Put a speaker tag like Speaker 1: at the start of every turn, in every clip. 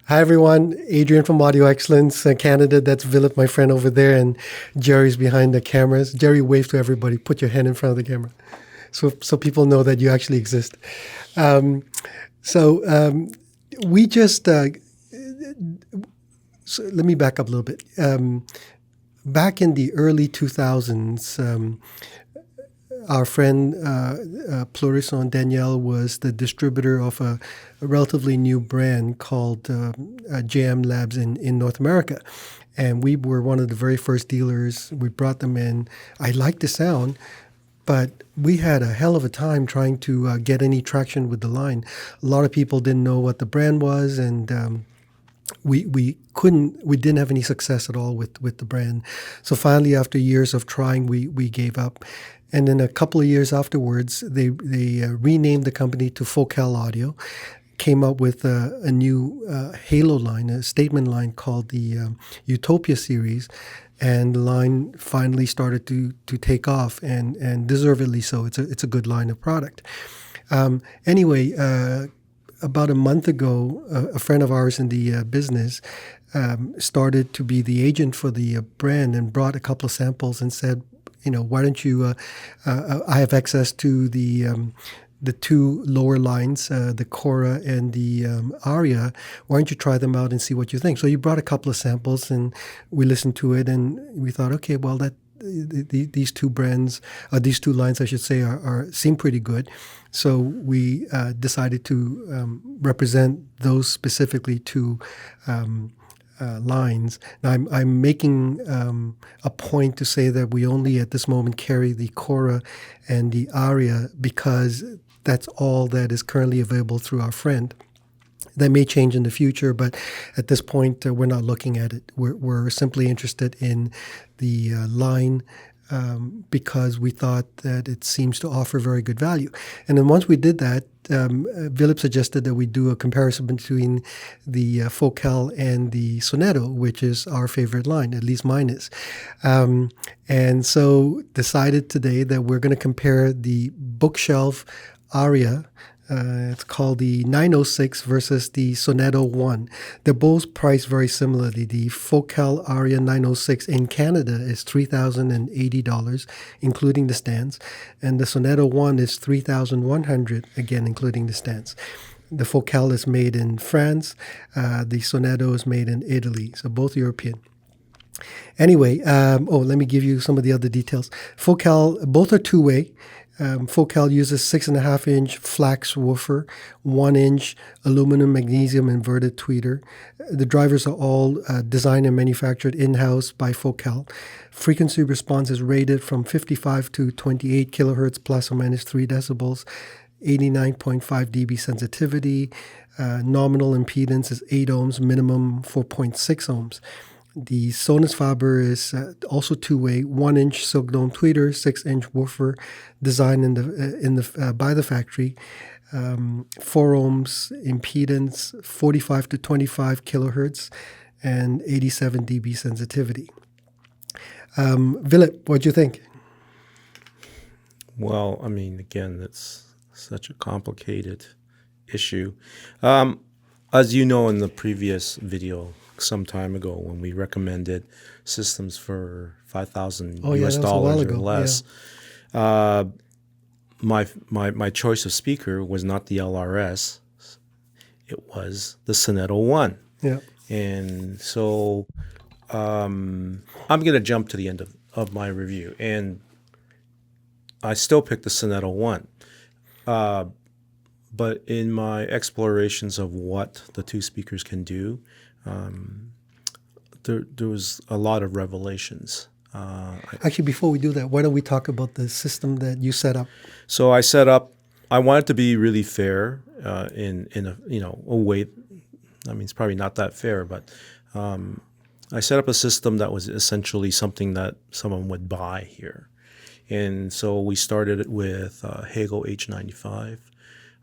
Speaker 1: Hi, everyone. Adrian from Audio Excellence, Canada. That's Philip, my friend over there, and Jerry's behind the cameras. Jerry, wave to everybody. Put your hand in front of the camera so people know that you actually exist. Um, so we just, so let me back up a little bit. Back in the early 2000s, our friend Plurison Danielle was the distributor of a relatively new brand called JM Labs in North America. And we were one of the very first dealers. We brought them in. I liked the sound, but we had a hell of a time trying to get any traction with the line. A lot of people didn't know what the brand was, and we didn't have any success at all with the brand. So finally, after years of trying, we gave up. And then a couple of years afterwards, they renamed the company to Focal Audio, came up with a new halo line, a statement line called the Utopia series, and the line finally started to take off, and deservedly so. It's a good line of product. Anyway, about a month ago, a friend of ours in the business started to be the agent for the brand and brought a couple of samples and said, why don't you? I have access to the two lower lines, the Chora and the Aria. Why don't you try them out and see what you think? So you brought a couple of samples, and we listened to it, and we thought, okay, well, these two brands, these two lines, I should say, seem pretty good. So we decided to represent those specifically two lines. Now, I'm making a point to say that we only at this moment carry the Chora and the Aria because that's all that is currently available through our friend. That may change in the future, but at this point, we're not looking at it. We're simply interested in the line because we thought that it seems to offer very good value. And then once we did that, Philip suggested that we do a comparison between the Focal and the Sonetto, which is our favorite line, at least mine is. And so decided today that we're going to compare the bookshelf Aria, it's called the 906 versus the Sonetto I. They're both priced very similarly. The Focal Aria 906 in Canada is $3,080, including the stands. And the Sonetto I is $3,100, again, including the stands. The Focal is made in France. The Sonetto is made in Italy, so both European. Anyway, let me give you some of the other details. Focal, both are two-way. Focal uses 6.5-inch flax woofer, 1-inch aluminum magnesium inverted tweeter. The drivers are all designed and manufactured in-house by Focal. Frequency response is rated from 55 to 28 kilohertz plus or minus 3 decibels, 89.5 dB sensitivity. Nominal impedance is 8 ohms, minimum 4.6 ohms. The Sonus faber is also two-way, 1-inch silk dome tweeter, 6-inch woofer, designed by the factory. 4 ohms impedance, 45 to 25 kilohertz, and 87 dB sensitivity. Philip, what do you think?
Speaker 2: Well, I mean, again, it's such a complicated issue. As you know, in the previous video, some time ago, when we recommended systems for $5,000 US dollars or less, my choice of speaker was not the LRS; it was the Sonetto I.
Speaker 1: Yeah. And
Speaker 2: so I'm going to jump to the end of my review, and I still picked the Sonetto I. But in my explorations of what the two speakers can do, there was a lot of revelations.
Speaker 1: Actually, before we do that, why don't we talk about the system that you set up?
Speaker 2: So I wanted to be really fair in a way. I mean, it's probably not that fair, but I set up a system that was essentially something that someone would buy here. And so we started it with Hagel H95.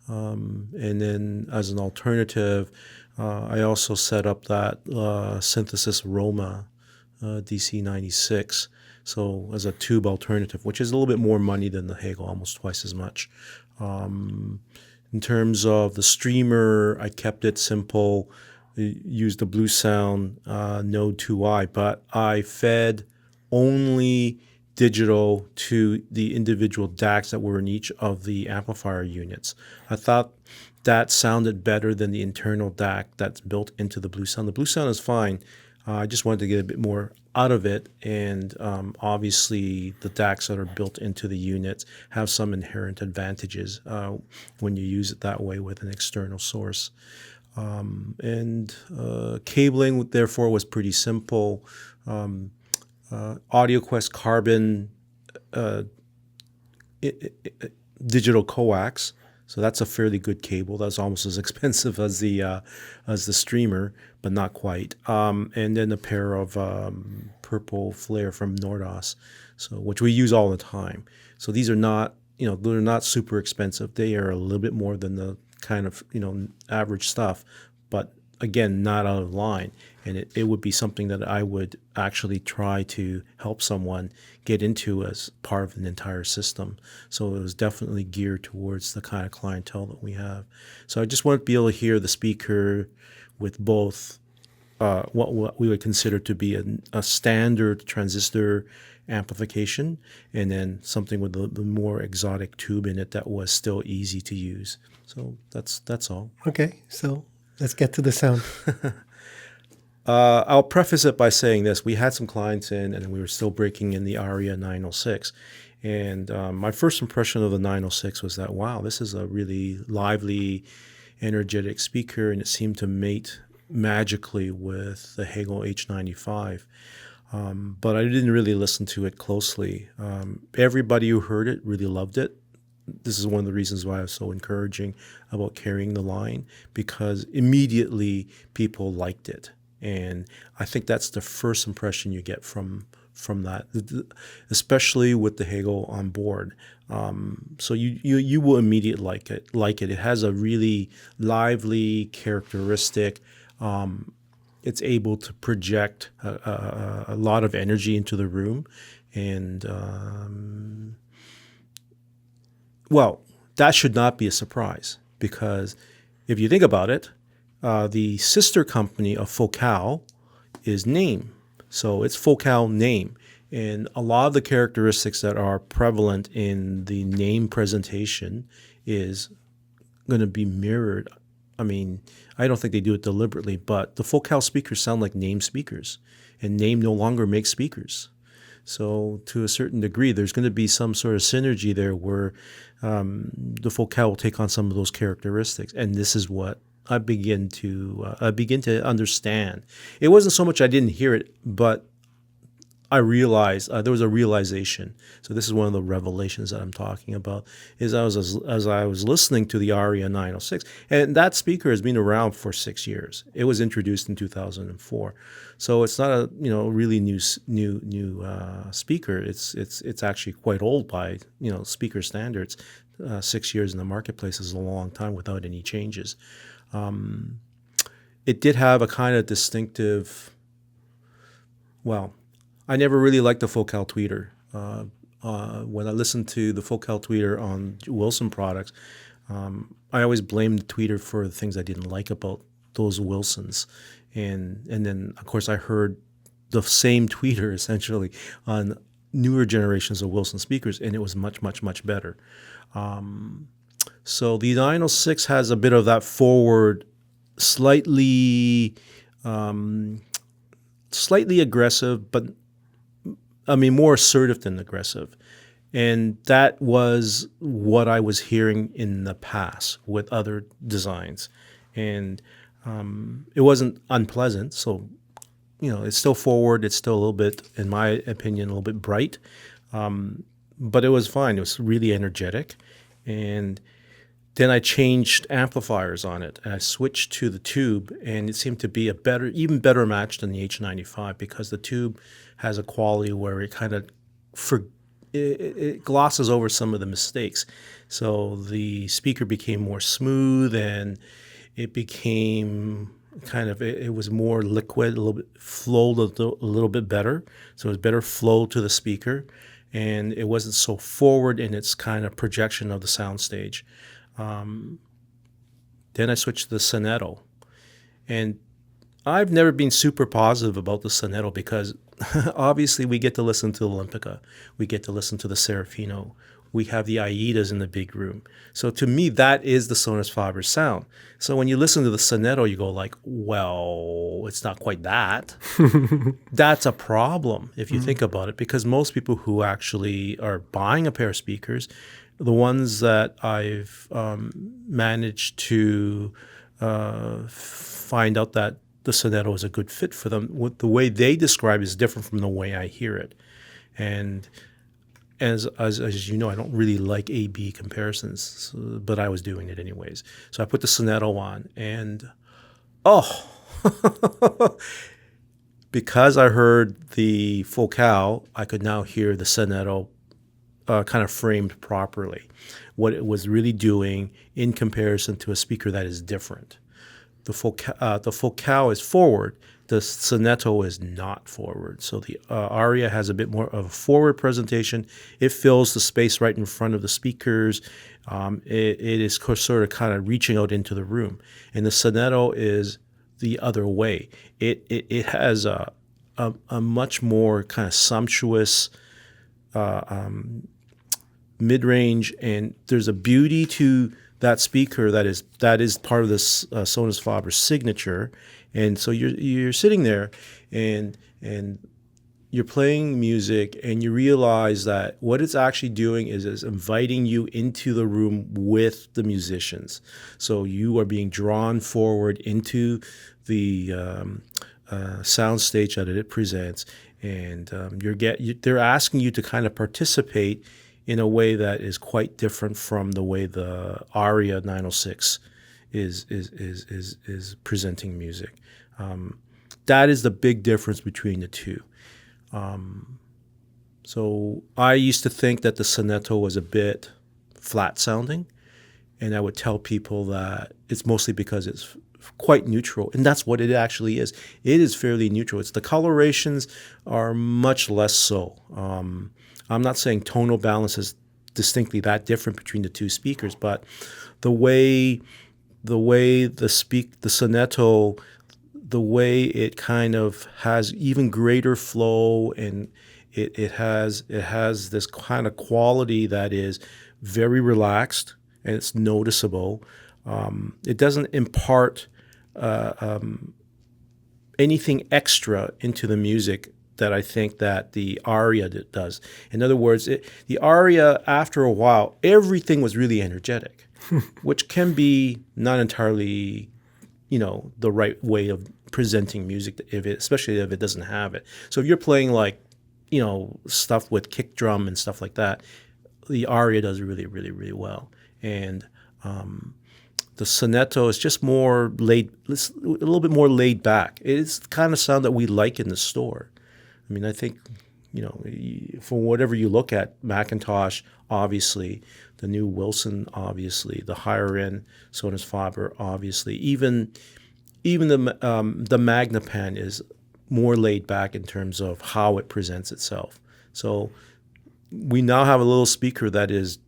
Speaker 2: And then as an alternative, I also set up that Synthesis Roma DC96. So as a tube alternative, which is a little bit more money than the Hagel, almost twice as much. In terms of the streamer, I kept it simple. used the Blue Sound Node II, but I fed only digital to the individual DACs that were in each of the amplifier units. I thought that sounded better than the internal DAC that's built into the Blue Sound. The Blue Sound is fine. I just wanted to get a bit more out of it, and obviously the DACs that are built into the units have some inherent advantages when you use it that way with an external source. Cabling, therefore, was pretty simple. AudioQuest Carbon digital coax, so that's a fairly good cable. That's almost as expensive as the streamer, but not quite. And then a pair of purple flare from Nordos, so which we use all the time. So these are not, they're not super expensive. They are a little bit more than the kind of average stuff, but again, not out of line. And it would be something that I would actually try to help someone get into as part of an entire system. So it was definitely geared towards the kind of clientele that we have. So I just want to be able to hear the speaker with both what we would consider to be a standard transistor amplification, and then something with the more exotic tube in it that was still easy to use. So that's all.
Speaker 1: Okay, so let's get to the sound.
Speaker 2: I'll preface it by saying this. We had some clients in, and we were still breaking in the Aria 906. And my first impression of the 906 was that, wow, this is a really lively, energetic speaker, and it seemed to mate magically with the Hegel H95. But I didn't really listen to it closely. Everybody who heard it really loved it. This is one of the reasons why I was so encouraging about carrying the line, because immediately people liked it. And I think that's the first impression you get from that, especially with the Hegel on board. So you will immediately like it. It has a really lively, characteristic. It's able to project a lot of energy into the room, and well, that should not be a surprise, because if you think about it, the sister company of Focal is Name. So it's Focal Name. And a lot of the characteristics that are prevalent in the Name presentation is going to be mirrored. I mean, I don't think they do it deliberately, but the Focal speakers sound like Name speakers, and Name no longer makes speakers. So to a certain degree, there's going to be some sort of synergy there where the Focal will take on some of those characteristics. And this is what I begin to understand. It wasn't so much I didn't hear it, but I realized there was a realization. So this is one of the revelations that I'm talking about. Is as I was listening to the Aria 906, and that speaker has been around for 6 years. It was introduced in 2004, so it's not a really new speaker. It's actually quite old by speaker standards. 6 years in the marketplace is a long time without any changes. It did have a kind of distinctive. Well, I never really liked the Focal tweeter. When I listened to the Focal tweeter on Wilson products, I always blamed the tweeter for the things I didn't like about those Wilsons. And then, of course, I heard the same tweeter essentially on newer generations of Wilson speakers, and it was much, much, much better. So the 906 has a bit of that forward, slightly aggressive, but I mean more assertive than aggressive. And that was what I was hearing in the past with other designs. And it wasn't unpleasant. So, it's still forward. It's still a little bit, in my opinion, a little bit bright. But it was fine. It was really energetic. And then I changed amplifiers on it, and I switched to the tube, and it seemed to be even better match than the H95, because the tube has a quality where it kind of it glosses over some of the mistakes. So the speaker became more smooth, and it became it was more liquid, a little bit flowed a little bit better. So it was better flow to the speaker, and it wasn't so forward in its kind of projection of the soundstage. Then I switched to the Sonetto, and I've never been super positive about the Sonetto because obviously we get to listen to the Olympica, we get to listen to the Serafino, we have the Aidas in the big room. So to me, that is the Sonus faber sound. So when you listen to the Sonetto, you go like, well, it's not quite that. That's a problem if you think about it, because most people who actually are buying a pair of speakers, the ones that I've managed to find out that the Sonetto is a good fit for them, what the way they describe is different from the way I hear it. And as you know, I don't really like A-B comparisons, but I was doing it anyways. So I put the Sonetto on, and because I heard the Focal, I could now hear the Sonetto kind of framed properly, what it was really doing in comparison to a speaker that is different. The Focal is forward. The Sonetto is not forward. So the Aria has a bit more of a forward presentation. It fills the space right in front of the speakers. It is sort of kind of reaching out into the room. And the Sonetto is the other way. It has a much more kind of sumptuous mid-range, and there's a beauty to that speaker that is part of this Sonus faber signature. And so you're sitting there and you're playing music, and you realize that what it's actually doing is inviting you into the room with the musicians. So you are being drawn forward into the sound stage that it presents, and they're asking you to kind of participate in a way that is quite different from the way the Aria 906 is presenting music. That is the big difference between the two. So I used to think that the Sonetto was a bit flat sounding, and I would tell people that it's mostly because it's quite neutral, and that's what it actually is. It is fairly neutral. It's the colorations are much less so. I'm not saying tonal balance is distinctly that different between the two speakers, but the way the Sonetto, the way it kind of has even greater flow, and it has this kind of quality that is very relaxed, and it's noticeable. It doesn't impart anything extra into the music that I think that the Aria does. In other words, the Aria, after a while, everything was really energetic, which can be not entirely, the right way of presenting music, especially if it doesn't have it. So if you're playing like, stuff with kick drum and stuff like that, the Aria does really, really, really well. And the Sonetto is just a little bit more laid back. It's the kind of sound that we like in the store. I mean, I think, for whatever you look at, Macintosh, obviously, the new Wilson, obviously, the higher end Sonus faber, obviously, even the Magnepan is more laid back in terms of how it presents itself. So we now have a little speaker that is,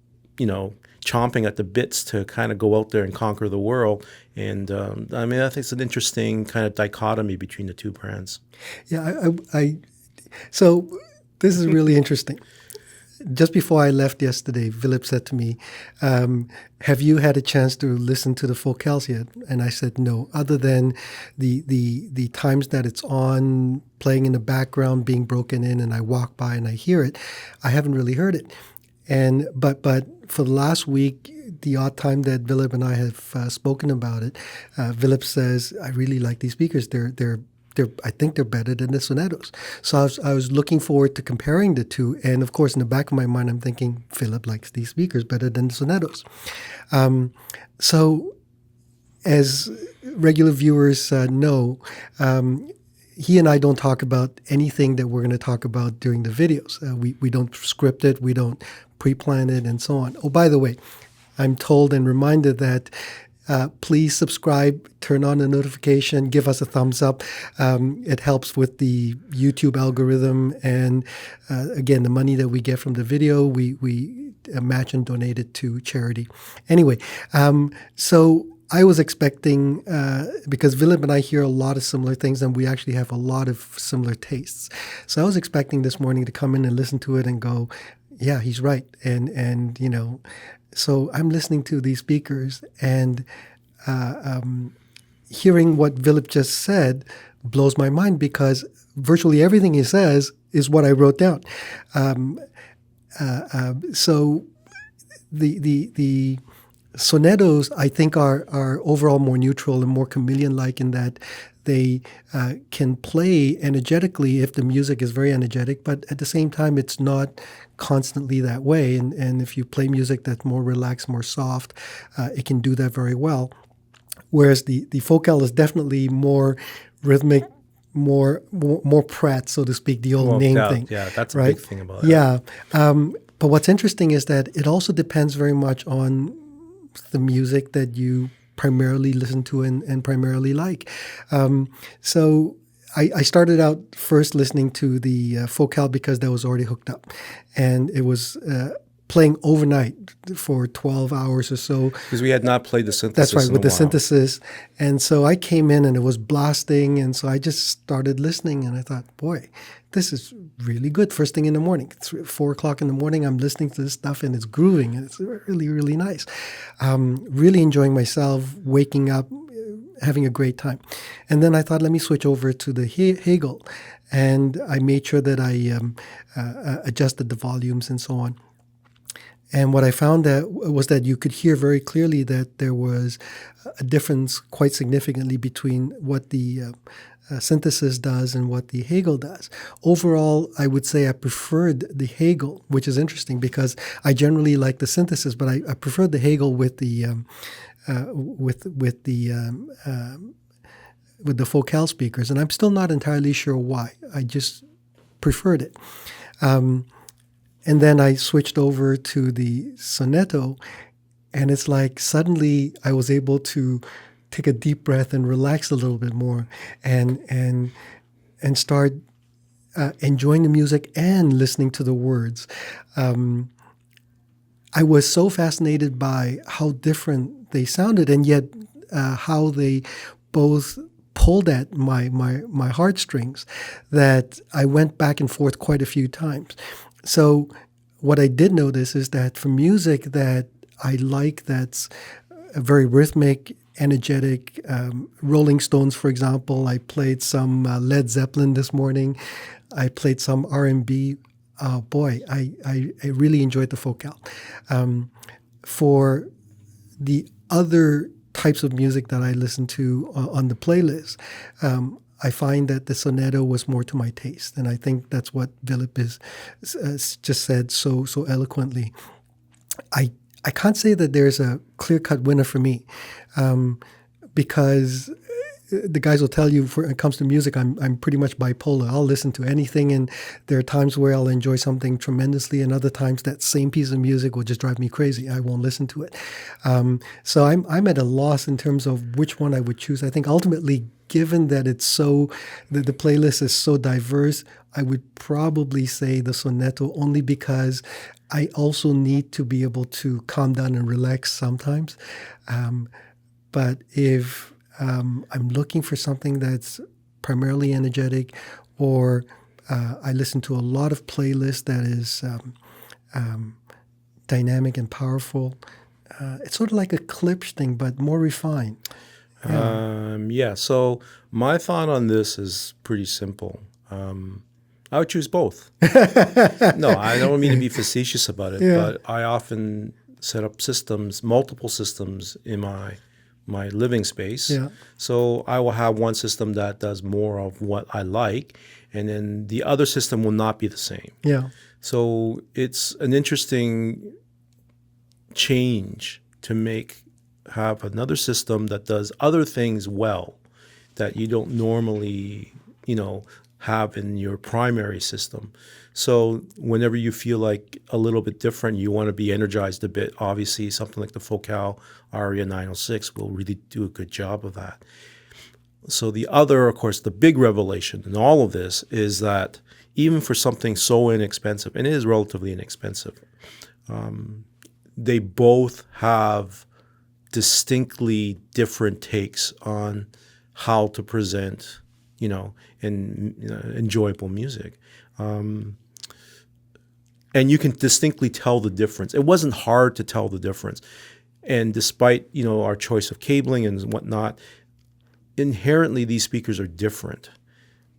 Speaker 2: chomping at the bits to kind of go out there and conquer the world. And I think it's an interesting kind of dichotomy between the two brands.
Speaker 1: Yeah, so this is really interesting. Just before I left yesterday, Philip said to me, have you had a chance to listen to the Focals yet? And I said no, other than the times that it's on, playing in the background, being broken in, and I walk by and I hear it, I haven't really heard it. And but for the last week, the odd time that Philip and I have spoken about it, Philip says, I really like these speakers. I think they're better than the Sonettos. So I was looking forward to comparing the two. And of course, in the back of my mind, I'm thinking Philip likes these speakers better than the Sonettos. So as regular viewers know, he and I don't talk about anything that we're going to talk about during the videos. We don't script it. We don't pre-plan it and so on. Oh, by the way, I'm told and reminded that please subscribe, turn on the notification, give us a thumbs up. It helps with the YouTube algorithm. And again, the money that we get from the video, we match and donate it to charity. Anyway, so I was expecting, because Philip and I hear a lot of similar things, and we actually have a lot of similar tastes. So I was expecting this morning to come in and listen to it and go, yeah, he's right. And so I'm listening to these speakers, and hearing what Philip just said blows my mind, because virtually everything he says is what I wrote down. So the sonettos, I think, are overall more neutral and more chameleon-like in that they can play energetically if the music is very energetic, but at the same time, it's not constantly that way. And if you play music that's more relaxed, more soft, it can do that very well. Whereas the Focal is definitely more rhythmic, more Pratt, so to speak, the old name thing.
Speaker 2: Yeah, that's a
Speaker 1: right?
Speaker 2: big thing about it.
Speaker 1: Yeah. But what's interesting is that it also depends very much on the music that you primarily listen to and primarily like. So I started out first listening to the Focal because that was already hooked up. And it was playing overnight for 12 hours or so.
Speaker 2: Because we had not played the synthesis.
Speaker 1: That's right, with the
Speaker 2: while.
Speaker 1: synthesis. And so I came in and it was blasting. And so I just started listening and I thought, boy, this is really good. First thing in the morning, 4 o'clock in the morning, I'm listening to this stuff and it's grooving. And it's really, really nice. Really enjoying myself, waking up, having a great time. And then I thought, let me switch over to the Hegel. And I made sure that I adjusted the volumes and so on. And what I found was that you could hear very clearly that there was a difference quite significantly between what the synthesis does and what the Hegel does. Overall, I would say I preferred the Hegel, which is interesting because I generally like the synthesis, but I preferred the Hegel with the Focal speakers, and I'm still not entirely sure why. I just preferred it. And then I switched over to the Sonetto, and it's like suddenly I was able to take a deep breath and relax a little bit more and start enjoying the music and listening to the words. I was so fascinated by how different they sounded, and yet how they both pulled at my heartstrings, that I went back and forth quite a few times. So what I did notice is that for music that I like, that's very rhythmic, energetic, Rolling Stones, for example, I played some Led Zeppelin this morning. I played some R&B. Boy, I really enjoyed the Focal. For the other types of music that I listen to on the playlist, I find that the Sonetto was more to my taste, and I think that's what Philip is just said so eloquently. I can't say that there's a clear-cut winner for me, because the guys will tell you when it comes to music, I'm pretty much bipolar. I'll listen to anything, and there are times where I'll enjoy something tremendously, and other times that same piece of music will just drive me crazy. I won't listen to it. So I'm at a loss in terms of which one I would choose. I think ultimately, given that it's so, the playlist is so diverse, I would probably say the Sonetto, only because I also need to be able to calm down and relax sometimes. But if I'm looking for something that's primarily energetic, or I listen to a lot of playlists that is dynamic and powerful, it's sort of like a Klipsch thing, but more refined.
Speaker 2: Yeah. So my thought on this is pretty simple. I would choose both. No, I don't mean to be facetious about it, but I often set up systems, multiple systems in my living space.
Speaker 1: Yeah.
Speaker 2: So I will have one system that does more of what I like, and then the other system will not be the same.
Speaker 1: Yeah.
Speaker 2: So it's an interesting change to have another system that does other things well that you don't normally, have in your primary system. So whenever you feel like a little bit different, you want to be energized a bit, obviously something like the Focal Aria 906 will really do a good job of that. So the other, of course, the big revelation in all of this is that even for something so inexpensive, and it is relatively inexpensive, they both have distinctly different takes on how to present, enjoyable music. And you can distinctly tell the difference. It wasn't hard to tell the difference. And despite, our choice of cabling and whatnot, inherently these speakers are different.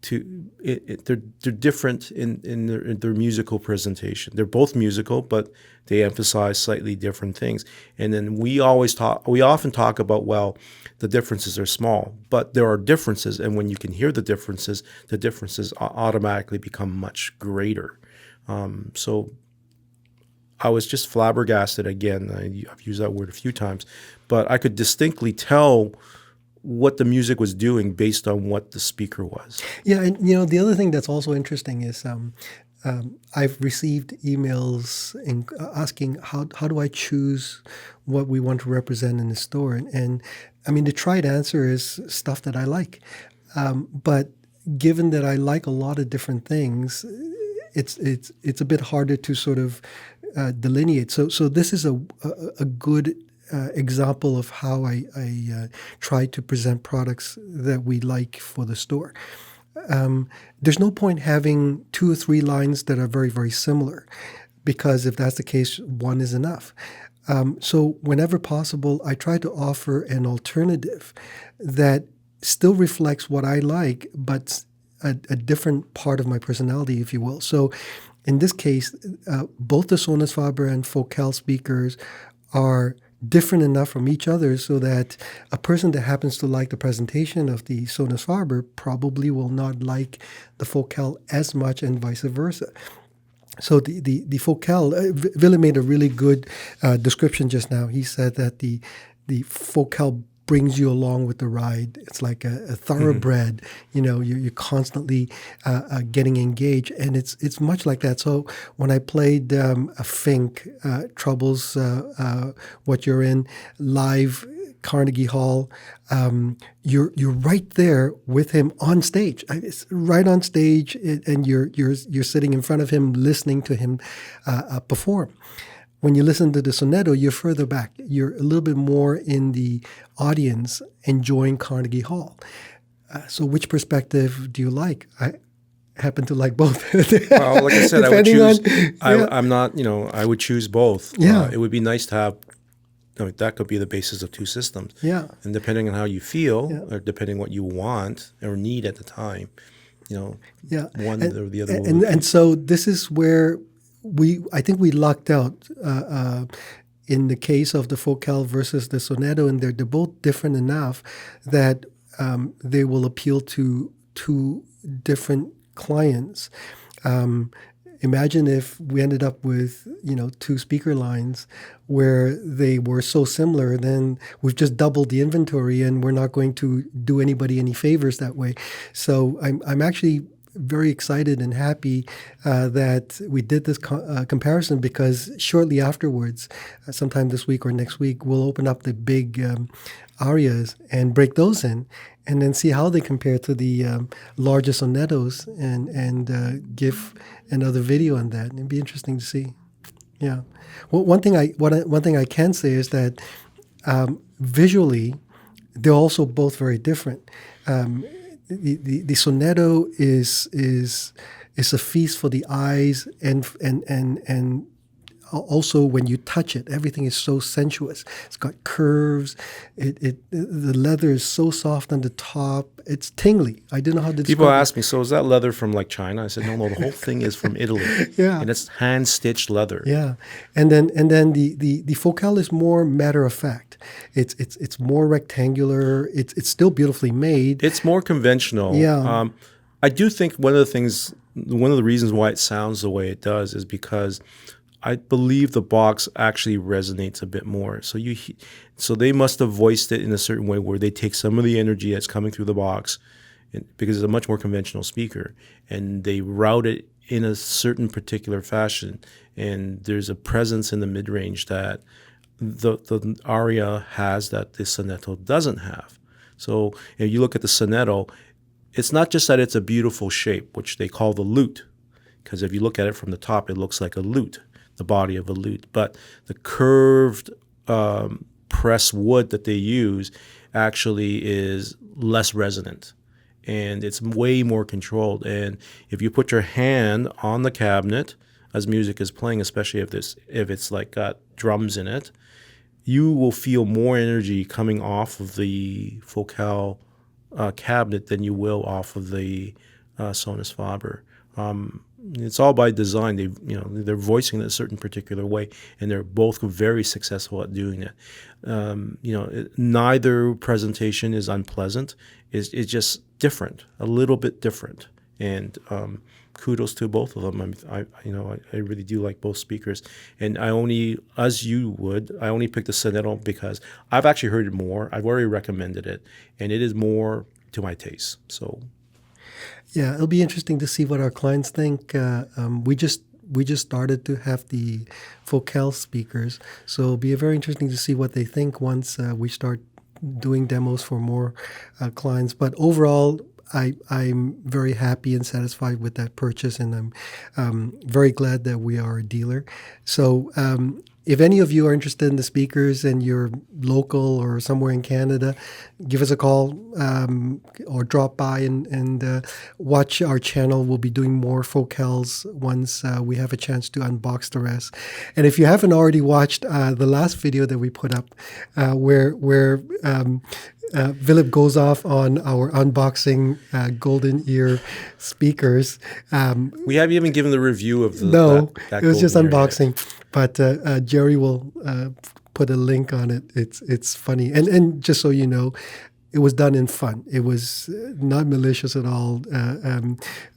Speaker 2: They're different in their musical presentation. They're both musical, but they emphasize slightly different things. And then we often talk about, well, the differences are small, but there are differences. And when you can hear the differences automatically become much greater. So I was just flabbergasted again. I've used that word a few times, but I could distinctly tell what the music was doing based on what the speaker was.
Speaker 1: Yeah, and the other thing that's also interesting is I've received emails asking how do I choose what we want to represent in the store, and I mean the tried answer is stuff that I like, but given that I like a lot of different things, it's a bit harder to sort of delineate. So this is a good example of how I try to present products that we like for the store. There's no point having 2 or 3 lines that are very, very similar, because if that's the case, one is enough. So whenever possible, I try to offer an alternative that still reflects what I like, but a different part of my personality, if you will. So in this case, both the Sonus faber and Focal speakers are different enough from each other so that a person that happens to like the presentation of the Sonus faber probably will not like the Focal as much, and vice versa. So the Focal, Ville made a really good description just now. He said that the Focal brings you along with the ride. It's like a thoroughbred. You're constantly getting engaged, and it's much like that. So when I played a Fink, Troubles, What You're In, live Carnegie Hall, you're right there with him on stage. It's right on stage, and you're sitting in front of him, listening to him perform. When you listen to the Sonetto, you're further back. You're a little bit more in the audience enjoying Carnegie Hall. So which perspective do you like? I happen to like both.
Speaker 2: Well, like I said, I would choose. I'm not, I would choose both.
Speaker 1: Yeah.
Speaker 2: It would be nice to have, that could be the basis of 2 systems.
Speaker 1: Yeah.
Speaker 2: And depending on how you feel, or depending what you want or need at the time, one or the other.
Speaker 1: And so this is where I think we lucked out in the case of the Focal versus the Sonetto, and they're both different enough that they will appeal to 2 different clients. Imagine if we ended up with 2 speaker lines where they were so similar, then we've just doubled the inventory, and we're not going to do anybody any favors that way. So I'm actually very excited and happy that we did this comparison, because shortly afterwards, sometime this week or next week, we'll open up the big arias and break those in, and then see how they compare to the larger sonettos, and give another video on that. It'd be interesting to see. Yeah. Well, one thing I can say is that visually, they're also both very different. The Sonetto is a feast for the eyes, and also when you touch it, everything is so sensuous. It's got curves. The leather is so soft on the top. It's tingly. I don't know how to describe it.
Speaker 2: People ask me, so is that leather from like China? I said, no, the whole thing is from Italy.
Speaker 1: Yeah.
Speaker 2: And it's hand stitched leather.
Speaker 1: Yeah. And then the Focal is more matter of fact. It's more rectangular. It's still beautifully made.
Speaker 2: It's more conventional.
Speaker 1: Yeah.
Speaker 2: I do think one of the reasons why it sounds the way it does is because I believe the box actually resonates a bit more. So they must have voiced it in a certain way where they take some of the energy that's coming through the box, because it's a much more conventional speaker, and they route it in a certain particular fashion. And there's a presence in the mid-range that the Aria has that the Sonetto doesn't have. So if you look at the Sonetto, it's not just that it's a beautiful shape, which they call the lute, because if you look at it from the top, it looks like a lute, the body of a lute. But the curved press wood that they use actually is less resonant, and it's way more controlled. And if you put your hand on the cabinet as music is playing, especially if it's like got drums in it, you will feel more energy coming off of the Focal cabinet than you will off of the Sonus faber. It's all by design. They're voicing it a certain particular way, and they're both very successful at doing it. Neither presentation is unpleasant. It's just different, a little bit different, and kudos to both of them. I really do like both speakers, and I only picked the Sonetto because I've actually heard it more. I've already recommended it, and it is more to my taste. So.
Speaker 1: Yeah, it'll be interesting to see what our clients think. We just started to have the Focal speakers, so it'll be very interesting to see what they think once we start doing demos for more clients. But overall, I'm very happy and satisfied with that purchase, and I'm very glad that we are a dealer. So if any of you are interested in the speakers and you're local or somewhere in Canada, give us a call or drop by and watch our channel. We'll be doing more Focals once we have a chance to unbox the rest. And if you haven't already watched the last video that we put up where Philip goes off on our unboxing golden ear speakers.
Speaker 2: We haven't even given the review of
Speaker 1: it was just unboxing. But Jerry will put a link on it. It's funny. And just so you know, it was done in fun. It was not malicious at all.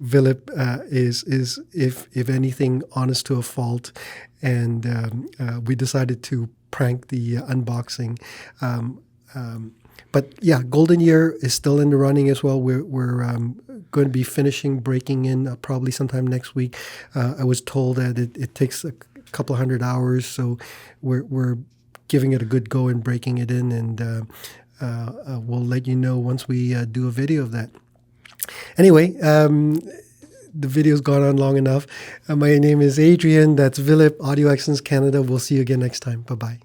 Speaker 1: Philip is if anything, honest to a fault. And we decided to prank the unboxing. But yeah, Golden Year is still in the running as well. We're going to be breaking in probably sometime next week. I was told that it takes a couple of 100 hours, so we're giving it a good go and breaking it in, and we'll let you know once we do a video of that. Anyway, the video's gone on long enough. My name is Adrian. That's Philip, Audio Excellence Canada. We'll see you again next time. Bye-bye.